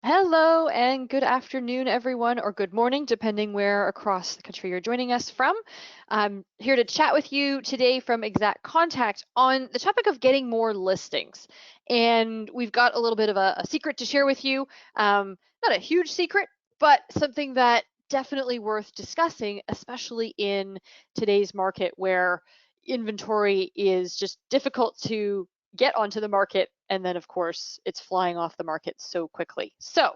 Hello and good afternoon, everyone, or good morning, depending where across the country you're joining us from. I'm here to chat with you today from Exact Contact on the topic of getting more listings. And we've got a little bit of a secret to share with you. Not a huge secret, but something that definitely worth discussing, especially in today's market where inventory is just difficult to get onto the market, and then of course it's flying off the market so quickly. So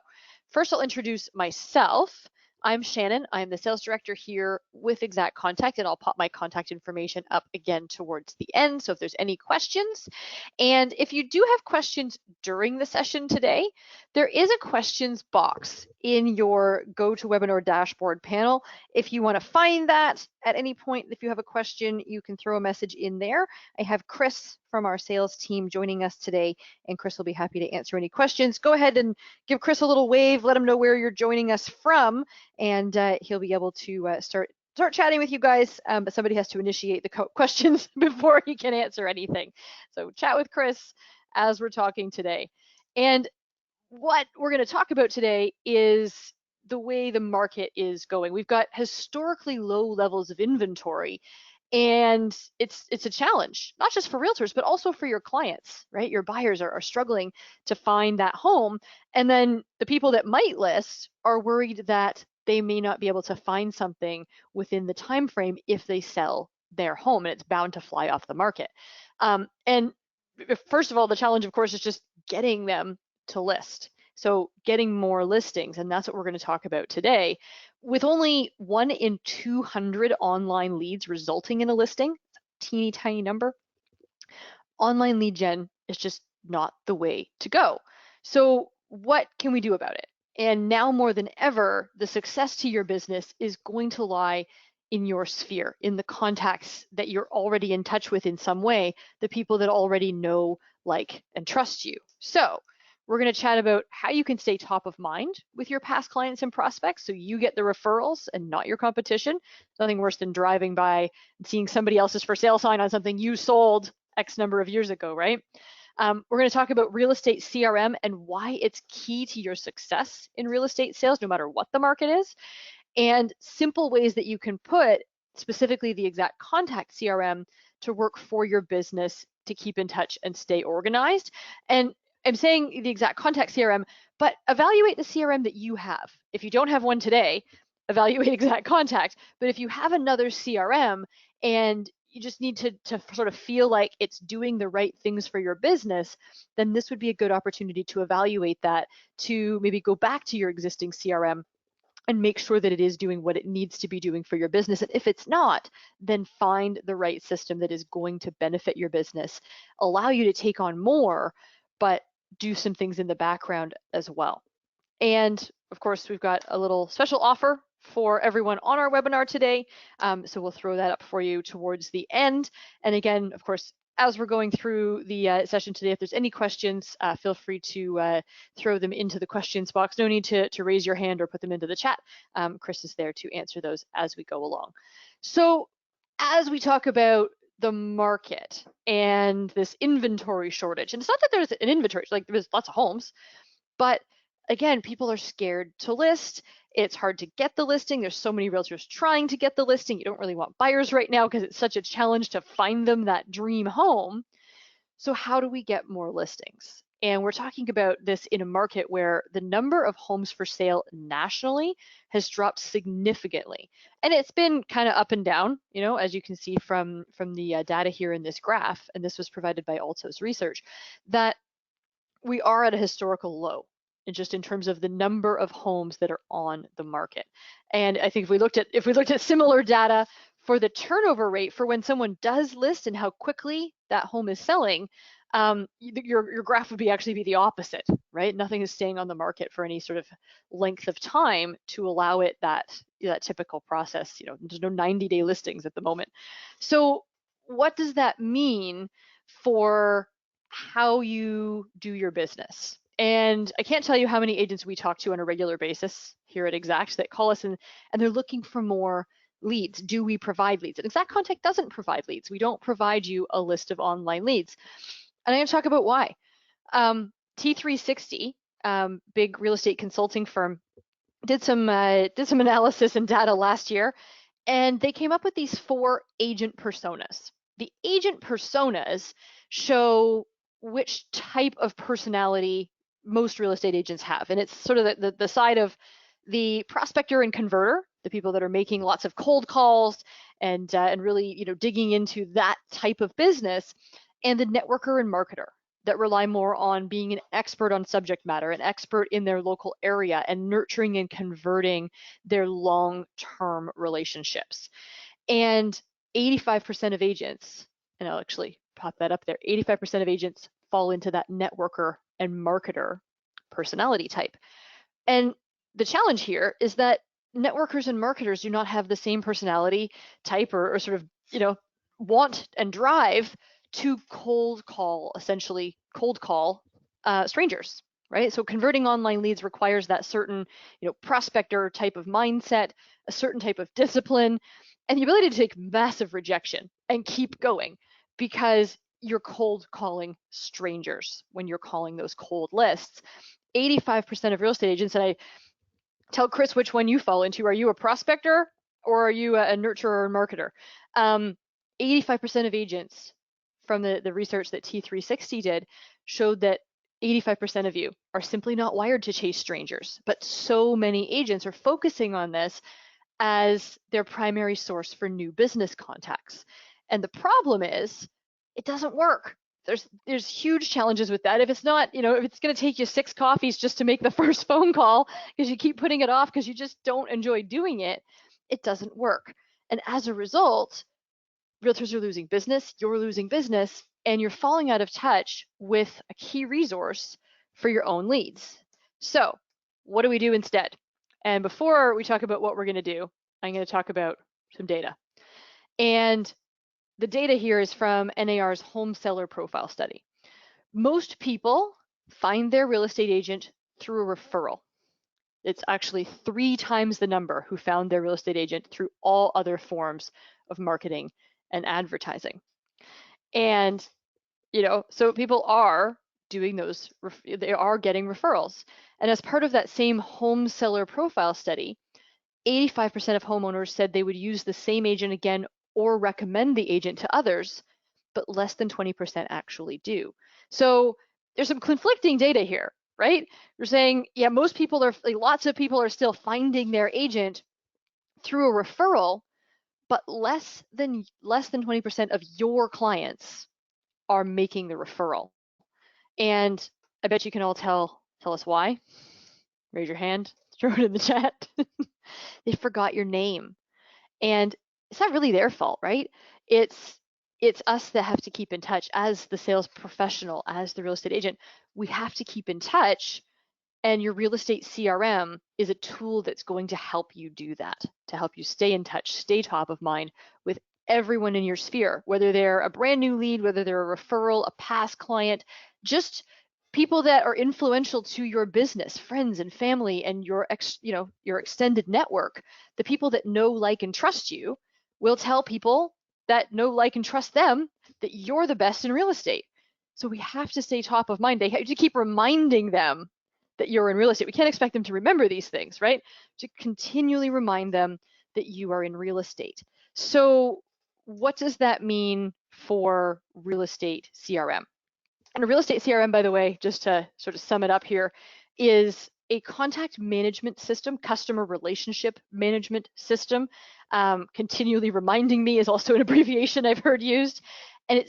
first I'll introduce myself. I'm Shannon. I'm the sales director here with Exact Contact, and I'll pop my contact information up again towards the end. So if there's any questions, and if you do have questions during the session today, there is a questions box in your GoToWebinar dashboard panel. If you want to find that at any point, if you have a question, you can throw a message in there. I have Chris from our sales team joining us today, and Chris will be happy to answer any questions. Go ahead and give Chris a little wave, let him know where you're joining us from, and he'll be able to start chatting with you guys, but somebody has to initiate the questions before he can answer anything. So chat with Chris as we're talking today. And what we're going to talk about today is the way the market is going. We've got historically low levels of inventory, and it's a challenge, not just for realtors, but also for your clients, right? Your buyers are struggling to find that home. And then the people that might list are worried that they may not be able to find something within the time frame if they sell their home, and it's bound to fly off the market. And first of all, the challenge, of course, is just getting them to list. So getting more listings, and that's what we're going to talk about today. With only 1 in 200 online leads resulting in a listing, teeny tiny number, online lead gen is just not the way to go. So what can we do about it? And now more than ever, the success to your business is going to lie in your sphere, in the contacts that you're already in touch with in some way, the people that already know, like, and trust you. So we're going to chat about how you can stay top of mind with your past clients and prospects so you get the referrals and not your competition. Nothing worse than driving by and seeing somebody else's for sale sign on something you sold X number of years ago, right? We're going to talk about real estate CRM and why it's key to your success in real estate sales, no matter what the market is, and simple ways that you can put specifically the Exact Contact CRM to work for your business to keep in touch and stay organized. And I'm saying the Exact Contact CRM, but evaluate the CRM that you have. If you don't have one today, evaluate Exact Contact. But if you have another CRM and you just need to sort of feel like it's doing the right things for your business, then this would be a good opportunity to evaluate that, to maybe go back to your existing CRM and make sure that it is doing what it needs to be doing for your business. And if it's not, then find the right system that is going to benefit your business, allow you to take on more, but do some things in the background as well. And of course, we've got a little special offer for everyone on our webinar today. So we'll throw that up for you towards the end. And again, of course, as we're going through the session today, if there's any questions, feel free to throw them into the questions box. No need to raise your hand or put them into the chat. Chris is there to answer those as we go along. So as we talk about the market and this inventory shortage, and it's not that there's an inventory, like there's lots of homes, but again, people are scared to list. It's hard to get the listing. There's so many realtors trying to get the listing. You don't really want buyers right now because it's such a challenge to find them that dream home. So how do we get more listings? And we're talking about this in a market where the number of homes for sale nationally has dropped significantly. And it's been kind of up and down, you know, as you can see from the data here in this graph, and this was provided by Altos Research, that we are at a historical low, and just in terms of the number of homes that are on the market. And I think if we looked at similar data for the turnover rate for when someone does list and how quickly that home is selling, your graph would actually be the opposite, right? Nothing is staying on the market for any sort of length of time to allow it that typical process. You know, there's no 90-day listings at the moment. So what does that mean for how you do your business? And I can't tell you how many agents we talk to on a regular basis here at Exact that call us and they're looking for more leads. Do we provide leads? And Exact Contact doesn't provide leads. We don't provide you a list of online leads. And I'm going to talk about why. T360 big real estate consulting firm, did some analysis and data last year, and they came up with these 4 agent personas. The agent personas show which type of personality most real estate agents have, and it's sort of the side of the prospector and converter, the people that are making lots of cold calls and really digging into that type of business, and the networker and marketer that rely more on being an expert on subject matter, an expert in their local area, and nurturing and converting their long-term relationships. And 85% of agents, and I'll actually pop that up there, 85% of agents fall into that networker and marketer personality type. And the challenge here is that networkers and marketers do not have the same personality type or sort of, want and drive to cold call strangers, right? So converting online leads requires that certain, prospector type of mindset, a certain type of discipline, and the ability to take massive rejection and keep going, because you're cold calling strangers when you're calling those cold lists. 85% of real estate agents, and I tell Chris which one you fall into. Are you a prospector or are you a nurturer or marketer? 85% of agents from the research that T360 did showed that 85% of you are simply not wired to chase strangers, but so many agents are focusing on this as their primary source for new business contacts. And the problem is it doesn't work. There's huge challenges with that. If it's not, if it's going to take you 6 coffees just to make the first phone call because you keep putting it off because you just don't enjoy doing it, it doesn't work. And as a result, realtors are losing business, you're losing business, and you're falling out of touch with a key resource for your own leads. So what do we do instead? And before we talk about what we're going to do, I'm going to talk about some data. And the data here is from NAR's home seller profile study. Most people find their real estate agent through a referral. It's actually 3 times the number who found their real estate agent through all other forms of marketing and advertising. And, so people are doing those, they are getting referrals. And as part of that same home seller profile study, 85% of homeowners said they would use the same agent again or recommend the agent to others, but less than 20% actually do. So there's some conflicting data here, right? You're saying, yeah, lots of people are still finding their agent through a referral, but less than 20% of your clients are making the referral. And I bet you can all tell us why. Raise your hand, throw it in the chat. They forgot your name. And it's not really their fault, right? It's us that have to keep in touch as the sales professional, as the real estate agent. We have to keep in touch, and your real estate CRM is a tool that's going to help you do that, to help you stay in touch, stay top of mind with everyone in your sphere, whether they're a brand new lead, whether they're a referral, a past client, just people that are influential to your business, friends and family, and your extended network. The people that know, like, and trust you will tell people that know, like, and trust them that you're the best in real estate. So we have to stay top of mind. They have to keep reminding them that you're in real estate. We can't expect them to remember these things, right? To continually remind them that you are in real estate. So what does that mean for real estate CRM? And a real estate CRM, by the way, just to sort of sum it up here, is a contact management system, customer relationship management system. Continually reminding me is also an abbreviation I've heard used. And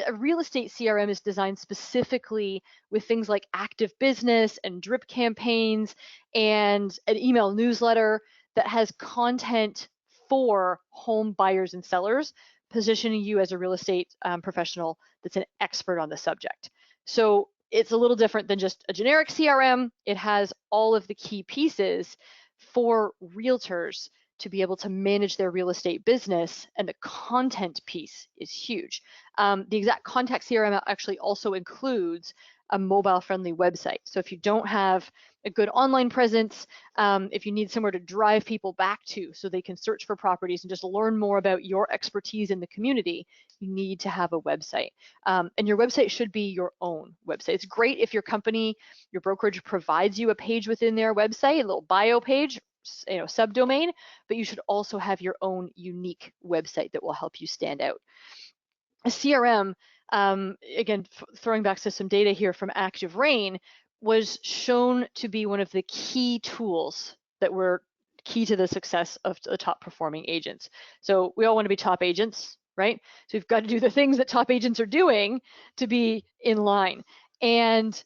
a real estate CRM is designed specifically with things like active business and drip campaigns and an email newsletter that has content for home buyers and sellers, positioning you as a real estate professional that's an expert on the subject. So it's a little different than just a generic CRM. It has all of the key pieces for realtors to be able to manage their real estate business, and the content piece is huge. The Exact Contact CRM actually also includes a mobile-friendly website. So if you don't have a good online presence, if you need somewhere to drive people back to so they can search for properties and just learn more about your expertise in the community, you need to have a website. And your website should be your own website. It's great if your company, your brokerage provides you a page within their website, a little bio page, subdomain, but you should also have your own unique website that will help you stand out. A CRM, again, throwing back to some data here from Active Rain, was shown to be one of the key tools that were key to the success of the top performing agents. So we all want to be top agents, right? So we've got to do the things that top agents are doing to be in line. And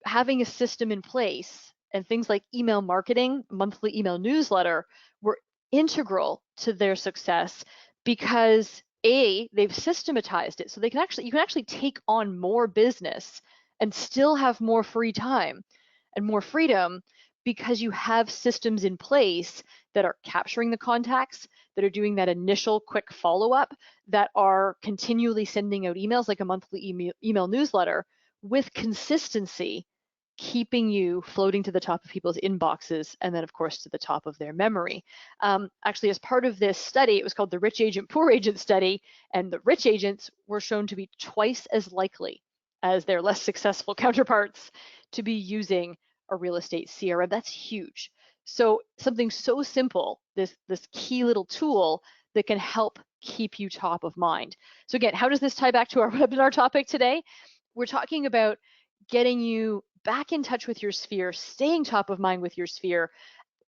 having a system in place and things like email marketing, monthly email newsletter were integral to their success because they've systematized it so you can actually take on more business and still have more free time and more freedom because you have systems in place that are capturing the contacts, that are doing that initial quick follow-up, that are continually sending out emails like a monthly email newsletter with consistency, keeping you floating to the top of people's inboxes and then of course to the top of their memory. Actually, as part of this study, it was called the Rich Agent, Poor Agent study, and the rich agents were shown to be twice as likely as their less successful counterparts to be using a real estate CRM. That's huge. So something so simple, this key little tool that can help keep you top of mind. So again, how does this tie back to our webinar topic today? We're talking about getting you back in touch with your sphere, staying top of mind with your sphere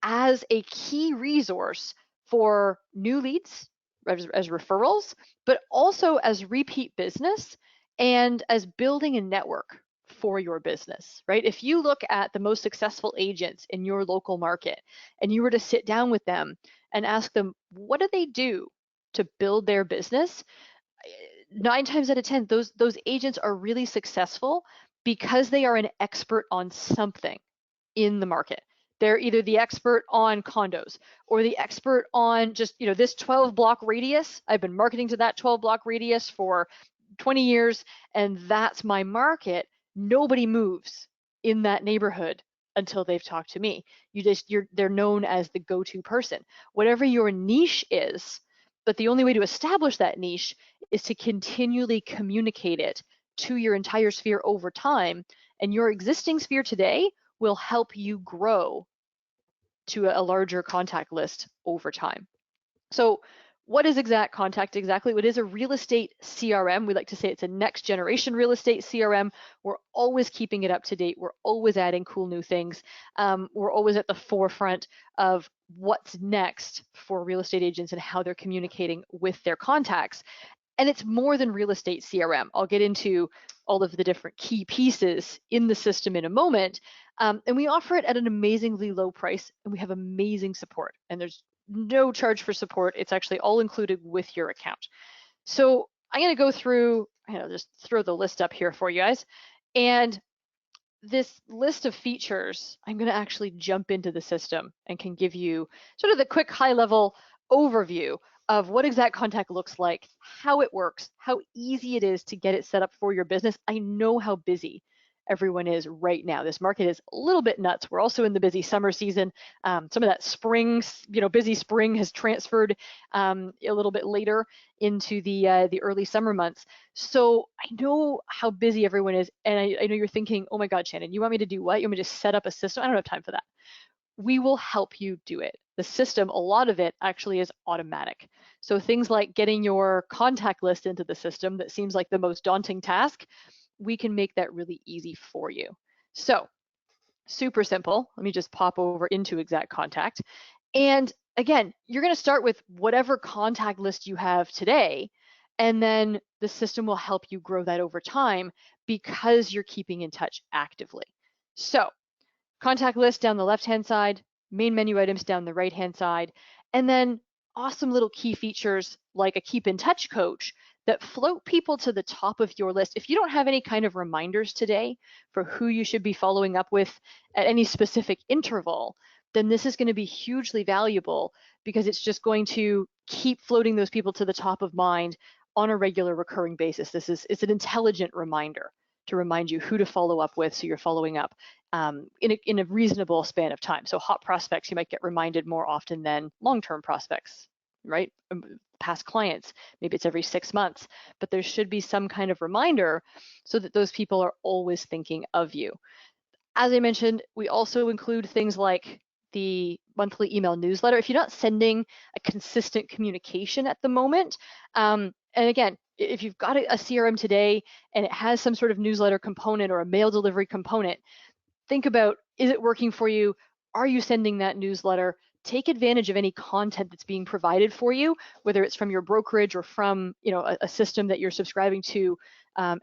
as a key resource for new leads, as referrals, but also as repeat business and as building a network for your business, right? If you look at the most successful agents in your local market and you were to sit down with them and ask them, what do they do to build their business? 9 times out of 10, those agents are really successful because they are an expert on something in the market. They're either the expert on condos or the expert on just, this 12 block radius. I've been marketing to that 12 block radius for 20 years, and that's my market. Nobody moves in that neighborhood until they've talked to me. They're known as the go-to person. Whatever your niche is, but the only way to establish that niche is to continually communicate it to your entire sphere over time. And your existing sphere today will help you grow to a larger contact list over time. So what is Exact Contact exactly? It is a real estate CRM. We like to say it's a next generation real estate CRM. We're always keeping it up to date. We're always adding cool new things. We're always at the forefront of what's next for real estate agents and how they're communicating with their contacts. And it's more than real estate CRM. I'll get into all of the different key pieces in the system in a moment. And we offer it at an amazingly low price, and we have amazing support. And there's no charge for support. It's actually all included with your account. So I'm going to go through, just throw the list up here for you guys. And this list of features, I'm going to actually jump into the system and can give you sort of the quick high level overview of what Exact Contact looks like, how it works, how easy it is to get it set up for your business. I know how busy everyone is right now. This market is a little bit nuts. We're also in the busy summer season. Some of that spring, busy spring has transferred a little bit later into the early summer months. So I know how busy everyone is, and I know you're thinking, oh my God, Shannon, you want me to do what? You want me to set up a system? I don't have time for that. We will help you do it. The system, a lot of it actually is automatic. So things like getting your contact list into the system that seems like the most daunting task, we can make that really easy for you. So super simple. Let me just pop over into Exact Contact. And again, you're going to start with whatever contact list you have today, and then the system will help you grow that over time because you're keeping in touch actively. So contact list down the left-hand side, main menu items down the right-hand side, and then awesome little key features like a keep in touch coach that float people to the top of your list. If you don't have any kind of reminders today for who you should be following up with at any specific interval, then this is going to be hugely valuable, because it's just going to keep floating those people to the top of mind on a regular recurring basis. It's an intelligent reminder to remind you who to follow up with, so you're following up in a reasonable span of time. So hot prospects, you might get reminded more often than long-term prospects, right? Past clients, maybe it's every 6 months, but there should be some kind of reminder so that those people are always thinking of you. As I mentioned, we also include things like the monthly email newsletter. If you're not sending a consistent communication at the moment, and again, if you've got a CRM today and it has some sort of newsletter component or a mail delivery component, think about, is it working for you? Are you sending that newsletter? Take advantage of any content that's being provided for you, whether it's from your brokerage or from a system that you're subscribing to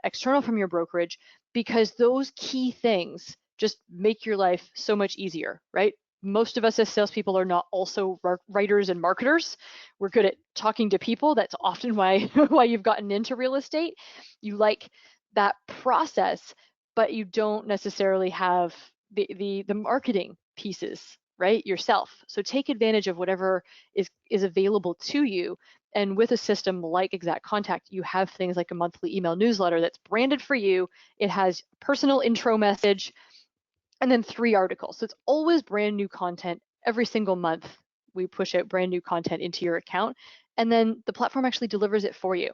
external from your brokerage, because those key things just make your life so much easier, right? Most of us as salespeople are not also writers and marketers. We're good at talking to people. That's often why you've gotten into real estate. You like that process, but you don't necessarily have the marketing pieces, right, yourself. So take advantage of whatever is available to you. And with a system like Exact Contact, you have things like a monthly email newsletter that's branded for you. It has personal intro message and then 3 articles. So it's always brand new content. Every single month, we push out brand new content into your account, and then the platform actually delivers it for you.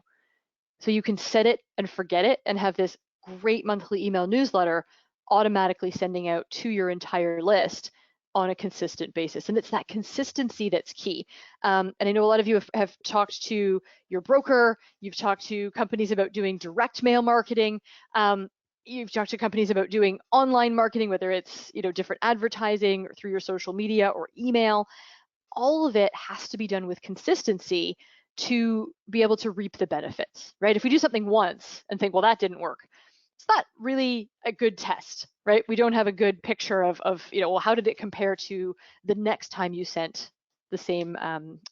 So you can set it and forget it and have this great monthly email newsletter automatically sending out to your entire list on a consistent basis. And it's that consistency that's key. And I know a lot of you have talked to your broker, you've talked to companies about doing direct mail marketing, you've talked to companies about doing online marketing, whether it's different advertising or through your social media or email. All of it has to be done with consistency to be able to reap the benefits, right? If we do something once and think, well, that didn't work, it's not really a good test, right? We don't have a good picture of well, how did it compare to the next time you sent the same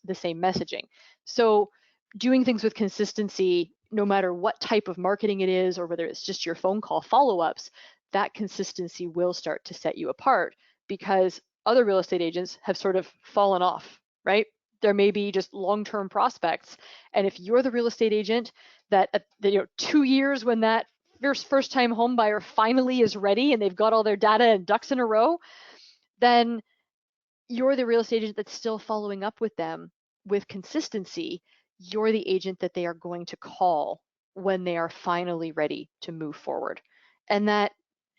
messaging? So doing things with consistency, no matter what type of marketing it is, or whether it's just your phone call follow-ups, that consistency will start to set you apart, because other real estate agents have sort of fallen off, right? There may be just long-term prospects, and if you're the real estate agent that 2 years when that first-time home buyer finally is ready and they've got all their data and ducks in a row, then you're the real estate agent that's still following up with them with consistency. You're the agent that they are going to call when they are finally ready to move forward. And that,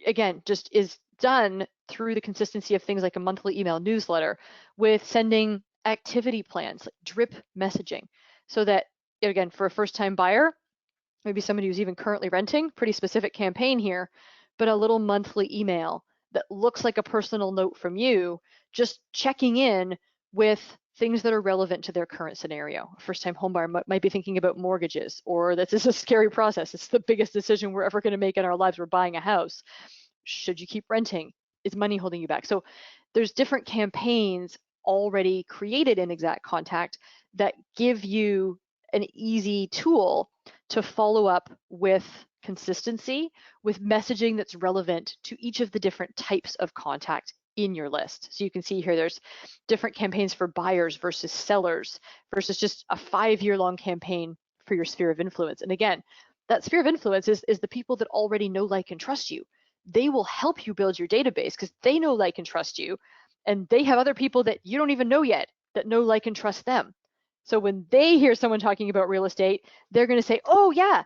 again, just is done through the consistency of things like a monthly email newsletter, with sending activity plans, like drip messaging, so that, again, for a first-time buyer, maybe somebody who's even currently renting, pretty specific campaign here, but a little monthly email that looks like a personal note from you, just checking in with things that are relevant to their current scenario. A first-time homebuyer might be thinking about mortgages, or this is a scary process. It's the biggest decision we're ever going to make in our lives. We're buying a house. Should you keep renting? Is money holding you back? So there's different campaigns already created in Exact Contact that give you an easy tool to follow up with consistency, with messaging that's relevant to each of the different types of contact in your list. So you can see here there's different campaigns for buyers versus sellers versus just a 5-year-long campaign for your sphere of influence. And again, that sphere of influence is the people that already know, like, and trust you. They will help you build your database because they know, like, and trust you, and they have other people that you don't even know yet that know, like, and trust them. So when they hear someone talking about real estate, they're going to say, oh yeah,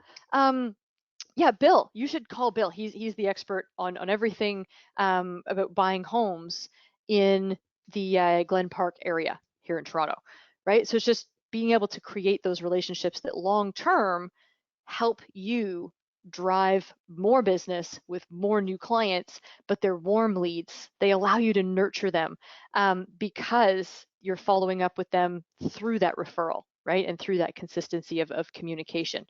yeah, Bill, you should call Bill. He's the expert on everything about buying homes in the Glen Park area here in Toronto, right? So it's just being able to create those relationships that long term help you drive more business with more new clients, but they're warm leads. They allow you to nurture them because you're following up with them through that referral, right? And through that consistency of communication.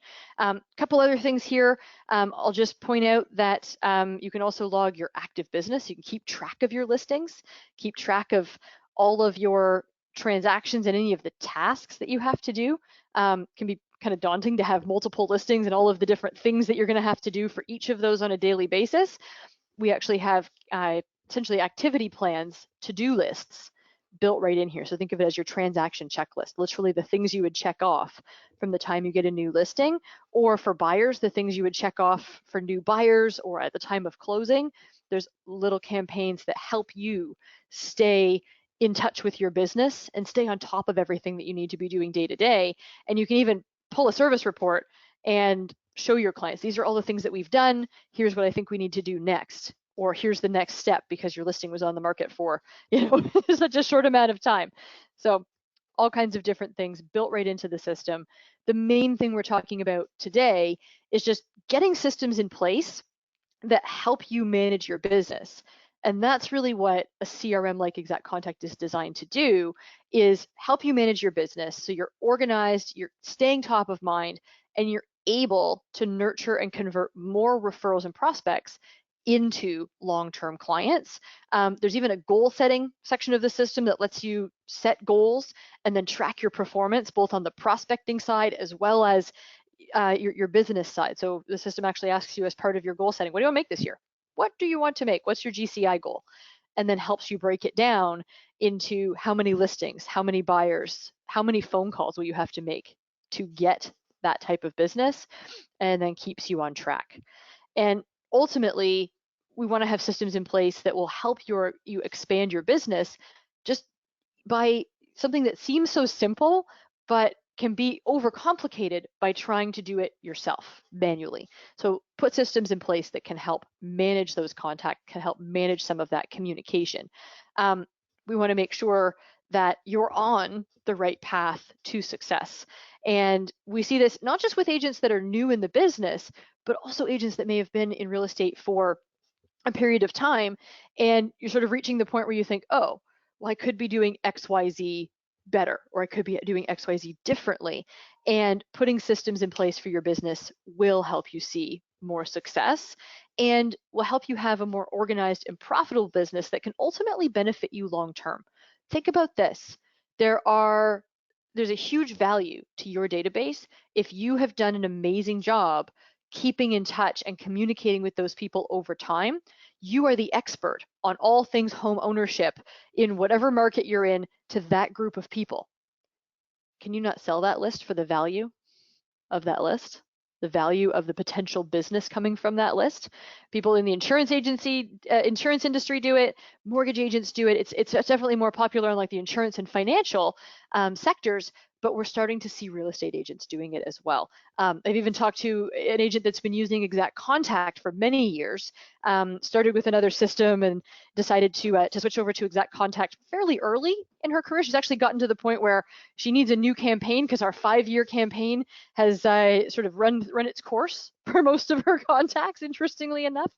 Couple other things here. I'll just point out that you can also log your active business. You can keep track of your listings, keep track of all of your transactions and any of the tasks that you have to do. Can be kind of daunting to have multiple listings and all of the different things that you're going to have to do for each of those on a daily basis. We actually have essentially activity plans, to-do lists built right in here. So think of it as your transaction checklist, literally the things you would check off from the time you get a new listing, or for buyers, the things you would check off for new buyers or at the time of closing. There's little campaigns that help you stay in touch with your business and stay on top of everything that you need to be doing day to day. And you can even pull a service report and show your clients, these are all the things that we've done. Here's what I think we need to do next. Or here's the next step because your listing was on the market for, such a short amount of time. So all kinds of different things built right into the system. The main thing we're talking about today is just getting systems in place that help you manage your business. And that's really what a CRM like Exact Contact is designed to do, is help you manage your business so you're organized, you're staying top of mind, and you're able to nurture and convert more referrals and prospects into long-term clients. There's even a goal setting section of the system that lets you set goals and then track your performance both on the prospecting side as well as your business side. So the system actually asks you as part of your goal setting, what do you want to make this year? What do you want to make? What's your GCI goal? And then helps you break it down into how many listings, how many buyers, how many phone calls will you have to make to get that type of business, and then keeps you on track. And ultimately, we want to have systems in place that will help you expand your business just by something that seems so simple, but can be overcomplicated by trying to do it yourself manually. So put systems in place that can help manage those contacts, can help manage some of that communication. We want to make sure that you're on the right path to success. And we see this not just with agents that are new in the business, but also agents that may have been in real estate for a period of time, and you're sort of reaching the point where you think, oh, well, I could be doing XYZ better, or I could be doing XYZ differently. And putting systems in place for your business will help you see more success and will help you have a more organized and profitable business that can ultimately benefit you long term. Think about this. There's a huge value to your database if you have done an amazing job keeping in touch and communicating with those people over time. You are the expert on all things home ownership in whatever market you're in to that group of people. Can you not sell that list for the value of that list? The value of the potential business coming from that list? People in the insurance industry do it. Mortgage agents do it. It's definitely more popular in like the insurance and financial sectors, but we're starting to see real estate agents doing it as well. I've even talked to an agent that's been using Exact Contact for many years, started with another system and decided to switch over to Exact Contact fairly early in her career. She's actually gotten to the point where she needs a new campaign because our 5-year campaign has sort of run its course for most of her contacts, interestingly enough.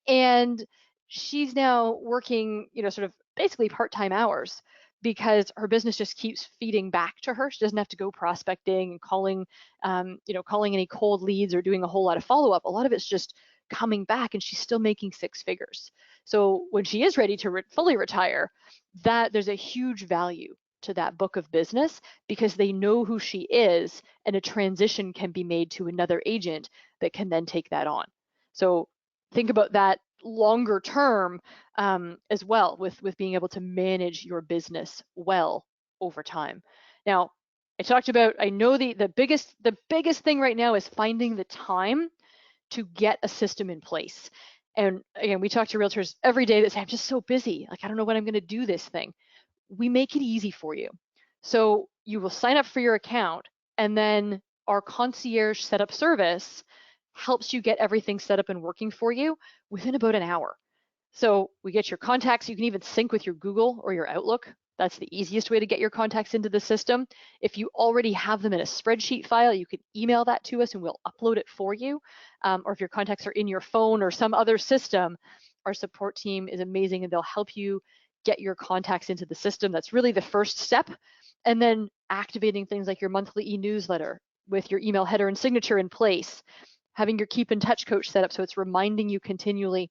And she's now working, sort of basically part-time hours because her business just keeps feeding back to her. She doesn't have to go prospecting and calling any cold leads or doing a whole lot of follow-up. A lot of it's just coming back, and she's still making 6 figures. So when she is ready to fully retire, that there's a huge value to that book of business because they know who she is, and a transition can be made to another agent that can then take that on. So think about that longer term as well with being able to manage your business well over time. Now, I know the biggest thing right now is finding the time to get a system in place. And again, we talk to realtors every day that say, I'm just so busy. Like, I don't know when I'm going to do this thing. We make it easy for you. So you will sign up for your account, and then our concierge setup service helps you get everything set up and working for you within about an hour. So we get your contacts. You can even sync with your Google or your Outlook. That's the easiest way to get your contacts into the system. If you already have them in a spreadsheet file, you can email that to us and we'll upload it for you. Or if your contacts are in your phone or some other system, our support team is amazing and they'll help you get your contacts into the system. That's really the first step. And then activating things like your monthly e-newsletter with your email header and signature in place, having your keep in touch coach set up so it's reminding you continually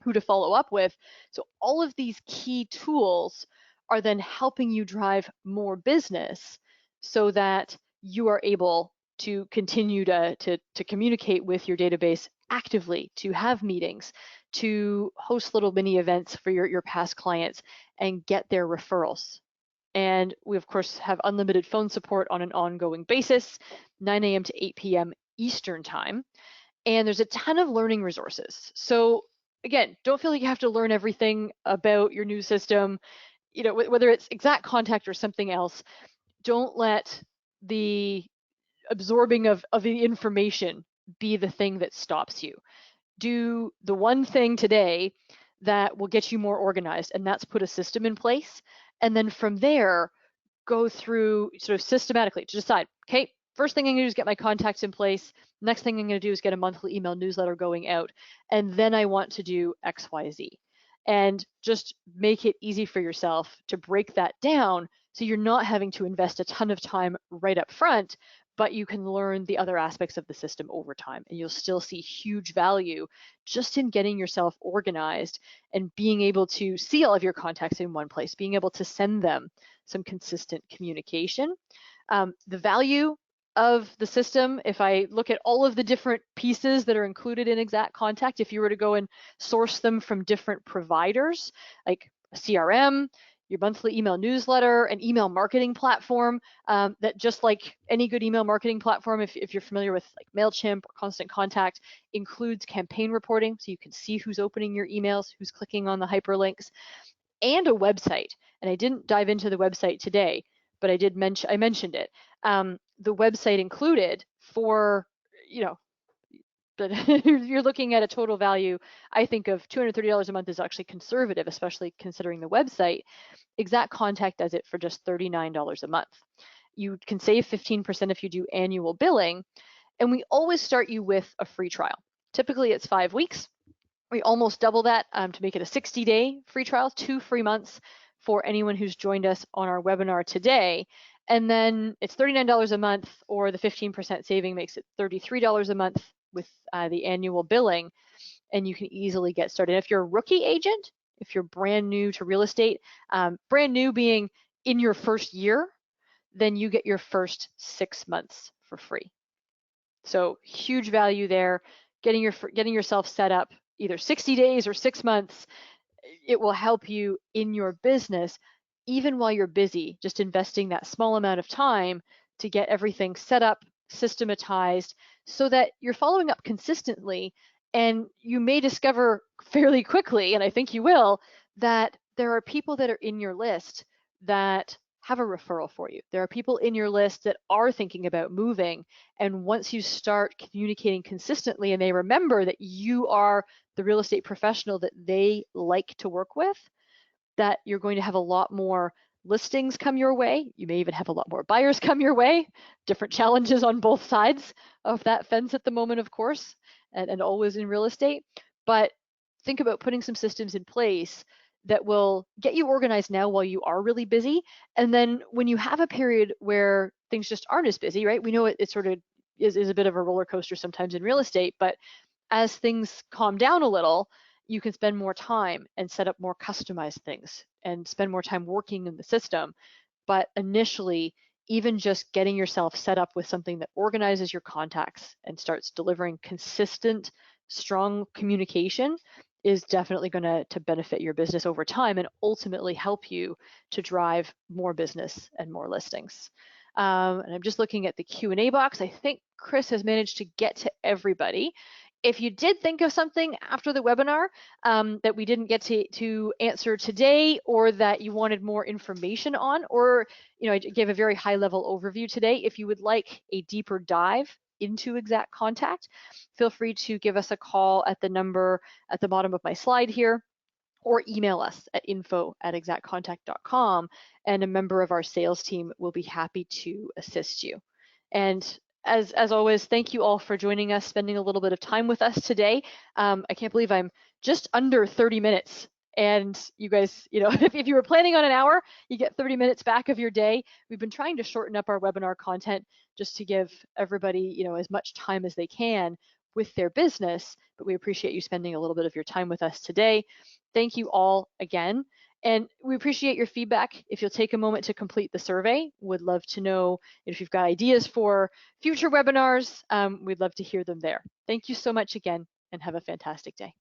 who to follow up with. So all of these key tools are then helping you drive more business so that you are able to continue to communicate with your database actively, to have meetings, to host little mini events for your past clients and get their referrals. And we, of course, have unlimited phone support on an ongoing basis, 9 a.m. to 8 p.m. Eastern time. And there's a ton of learning resources. So again, don't feel like you have to learn everything about your new system, whether it's Exact Contact or something else. Don't let the absorbing of the information be the thing that stops you. Do the one thing today that will get you more organized, and that's put a system in place. And then from there, go through sort of systematically to decide, okay, first thing I'm gonna do is get my contacts in place. Next thing I'm gonna do is get a monthly email newsletter going out. And then I want to do X, Y, Z. And just make it easy for yourself to break that down so you're not having to invest a ton of time right up front, but you can learn the other aspects of the system over time, and you'll still see huge value just in getting yourself organized and being able to see all of your contacts in one place, being able to send them some consistent communication. The value of the system, if I look at all of the different pieces that are included in Exact Contact, if you were to go and source them from different providers, like a CRM, your monthly email newsletter, an email marketing platform, that just like any good email marketing platform, if you're familiar with like MailChimp or Constant Contact, includes campaign reporting, so you can see who's opening your emails, who's clicking on the hyperlinks, and a website. And I didn't dive into the website today, but I mentioned it. The website included for, but you're looking at a total value, I think, of $230 a month is actually conservative, especially considering the website. Exact Contact does it for just $39 a month. You can save 15% if you do annual billing, and we always start you with a free trial. Typically it's 5 weeks. We almost double that to make it a 60-day free trial, 2 free months for anyone who's joined us on our webinar today. And then it's $39 a month, or the 15% saving makes it $33 a month with the annual billing, and you can easily get started. If you're a rookie agent, if you're brand new to real estate, brand new being in your first year, then you get your first 6 months for free. So huge value there. Getting yourself set up either 60 days or 6 months, it will help you in your business even while you're busy, just investing that small amount of time to get everything set up, systematized, so that you're following up consistently. And you may discover fairly quickly, and I think you will, that there are people that are in your list that have a referral for you. There are people in your list that are thinking about moving. And once you start communicating consistently and they remember that you are the real estate professional that they like to work with, that you're going to have a lot more listings come your way. You may even have a lot more buyers come your way. Different challenges on both sides of that fence at the moment, of course, and always in real estate. But think about putting some systems in place that will get you organized now while you are really busy. And then when you have a period where things just aren't as busy, right? We know it sort of is a bit of a roller coaster sometimes in real estate, but as things calm down a little, you can spend more time and set up more customized things and spend more time working in the system. But initially, even just getting yourself set up with something that organizes your contacts and starts delivering consistent, strong communication is definitely going to benefit your business over time and ultimately help you to drive more business and more listings. And I'm just looking at the Q&A box. I think Chris has managed to get to everybody. If you did think of something after the webinar that we didn't get to answer today, or that you wanted more information on, or I gave a very high level overview today, if you would like a deeper dive into Exact Contact, feel free to give us a call at the number at the bottom of my slide here, or email us at info@exactcontact.com, and a member of our sales team will be happy to assist you. And as always, thank you all for joining us, spending a little bit of time with us today. I can't believe I'm just under 30 minutes. And you guys, if you were planning on an hour, you get 30 minutes back of your day. We've been trying to shorten up our webinar content just to give everybody, as much time as they can with their business, but we appreciate you spending a little bit of your time with us today. Thank you all again. And we appreciate your feedback. If you'll take a moment to complete the survey, would love to know if you've got ideas for future webinars. We'd love to hear them there. Thank you so much again, and have a fantastic day.